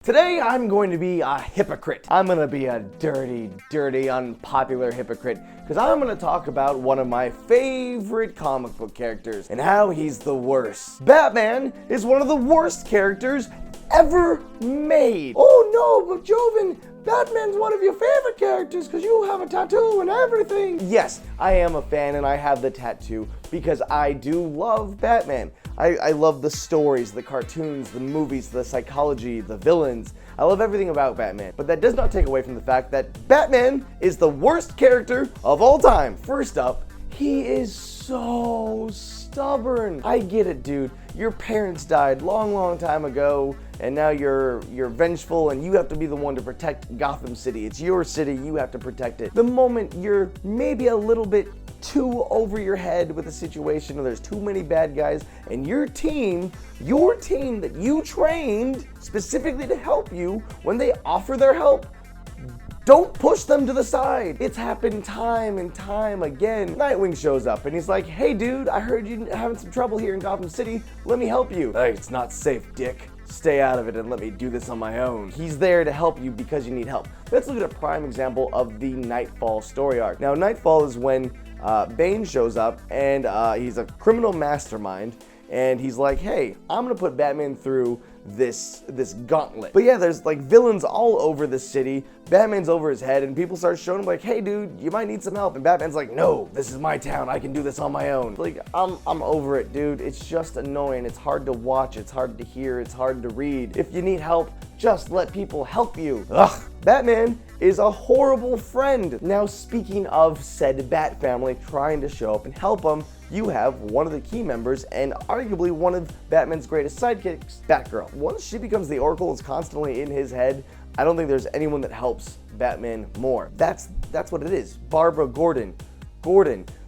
Today I'm going to be a hypocrite. I'm going to be a dirty, unpopular hypocrite because I'm going to talk about one of my favorite comic book characters and how he's the worst. Batman is one of the worst characters ever made. Oh no, but Joven, Batman's one of your favorite characters because you have a tattoo and everything. Yes, I am a fan and I have the tattoo because I do love Batman. I love the stories, the cartoons, the movies, the psychology, the villains. I love everything about Batman. But that does not take away from the fact that Batman is the worst character of all time. First up, he is so stubborn. I get it, dude. Your parents died long time ago, and now you're vengeful and you have to be the one to protect Gotham City. It's your city, you have to protect it. The moment you're maybe a little bit too over your head with a situation or there's too many bad guys and your team that you trained specifically to help you, when they offer their help, don't push them to the side. It's happened time and time again. Nightwing shows up and he's like, hey dude, I heard you're having some trouble here in Gotham City. Let me help you. Hey, it's not safe, dick. Stay out of it and let me do this on my own. He's there to help you because you need help. Let's look at a prime example of the Nightfall story arc. Now, Nightfall is when Bane shows up and he's a criminal mastermind and he's like, hey, I'm gonna put Batman through this gauntlet. But yeah, there's like villains all over the city. Batman's over his head and people start showing him like, hey dude, you might need some help. And Batman's like, no, this is my town. I can do this on my own. Like, I'm over it, dude. It's just annoying. It's hard to watch. It's hard to hear. It's hard to read. If you need help, just let people help you. Ugh. Batman is a horrible friend. Now, speaking of said Bat family trying to show up and help him, you have one of the key members and arguably one of Batman's greatest sidekicks, Batgirl. Once she becomes the Oracle, is constantly in his head, I don't think there's anyone that helps Batman more. That's what it is. Barbara Gordon.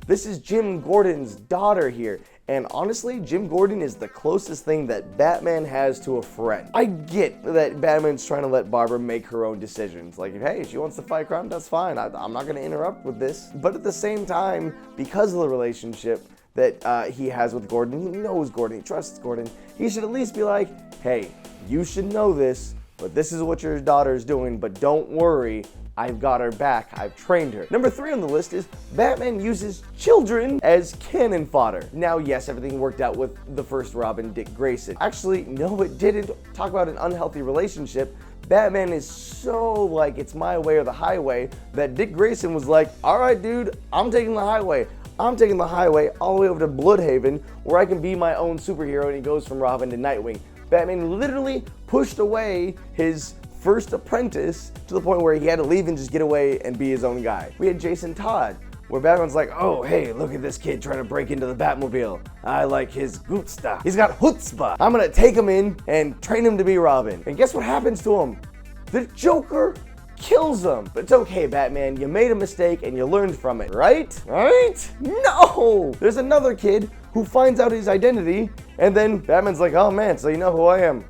This is Jim Gordon's daughter here. And honestly, Jim Gordon is the closest thing that Batman has to a friend. I get that Batman's trying to let Barbara make her own decisions. Like, hey, if she wants to fight crime, that's fine. I'm not going to interrupt with this. But at the same time, because of the relationship that he has with Gordon, he knows Gordon, he trusts Gordon, he should at least be like, hey, you should know this, but this is what your daughter's doing, but don't worry, I've got her back. I've trained her. Number 3 on the list is Batman uses children as cannon fodder. Now, yes, everything worked out with the first Robin, Dick Grayson. Actually, no, it didn't. Talk about an unhealthy relationship. Batman is so like, it's my way or the highway, that Dick Grayson was like, all right, dude, I'm taking the highway. I'm taking the highway all the way over to Bloodhaven where I can be my own superhero, and he goes from Robin to Nightwing. Batman literally pushed away his first apprentice to the point where he had to leave and just get away and be his own guy. We had Jason Todd, where Batman's like, oh, hey, look at this kid trying to break into the Batmobile. I like his Gutsta. He's got chutzpah. I'm gonna take him in and train him to be Robin. And guess what happens to him? The Joker kills him. But it's okay, Batman, you made a mistake and you learned from it, right? Right? No! There's another kid who finds out his identity, and then Batman's like, oh man, so you know who I am.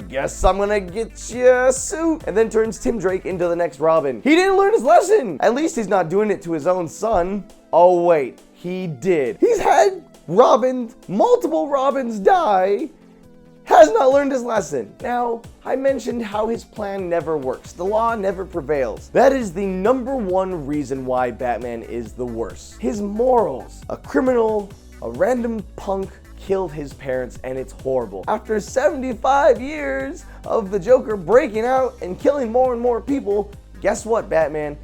Guess I'm gonna get you a suit. And then turns Tim Drake into the next Robin. He didn't learn his lesson. At least he's not doing it to his own son. Oh wait, he did. He's had multiple Robins die, has not learned his lesson. Now, I mentioned how his plan never works. The law never prevails. That is the number 1 reason why Batman is the worst. His morals. A criminal, a random punk killed his parents, and it's horrible. After 75 years of the Joker breaking out and killing more and more people, guess what, Batman?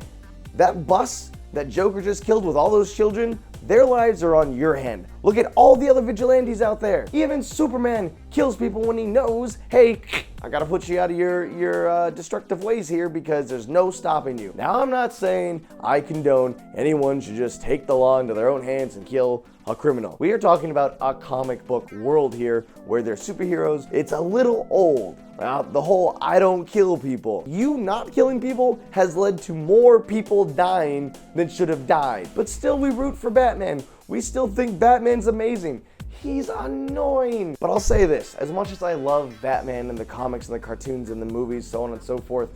That bus that Joker just killed with all those children, their lives are on your hand. Look at all the other vigilantes out there. Even Superman kills people when he knows, hey, I gotta put you out of your destructive ways here because there's no stopping you. Now, I'm not saying I condone anyone should just take the law into their own hands and kill a criminal. We are talking about a comic book world here where they're superheroes. It's a little old. The whole I don't kill people. You not killing people has led to more people dying than should have died. But still, we root for Batman. We still think Batman's amazing. He's annoying. But I'll say this, as much as I love Batman and the comics and the cartoons and the movies, so on and so forth,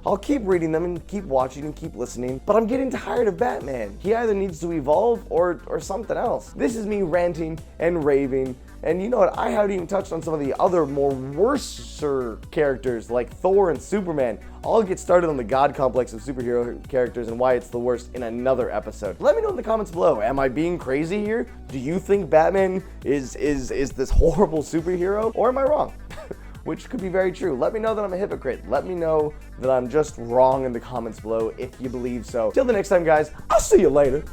I'll keep reading them and keep watching and keep listening, but I'm getting tired of Batman. He either needs to evolve or something else. This is me ranting and raving And you know what? I haven't even touched on some of the other more worser characters like Thor and Superman. I'll get started on the god complex of superhero characters and why it's the worst in another episode. Let me know in the comments below. Am I being crazy here? Do you think Batman is this horrible superhero? Or am I wrong? Which could be very true. Let me know that I'm a hypocrite. Let me know that I'm just wrong in the comments below if you believe so. Till the next time, guys, I'll see you later.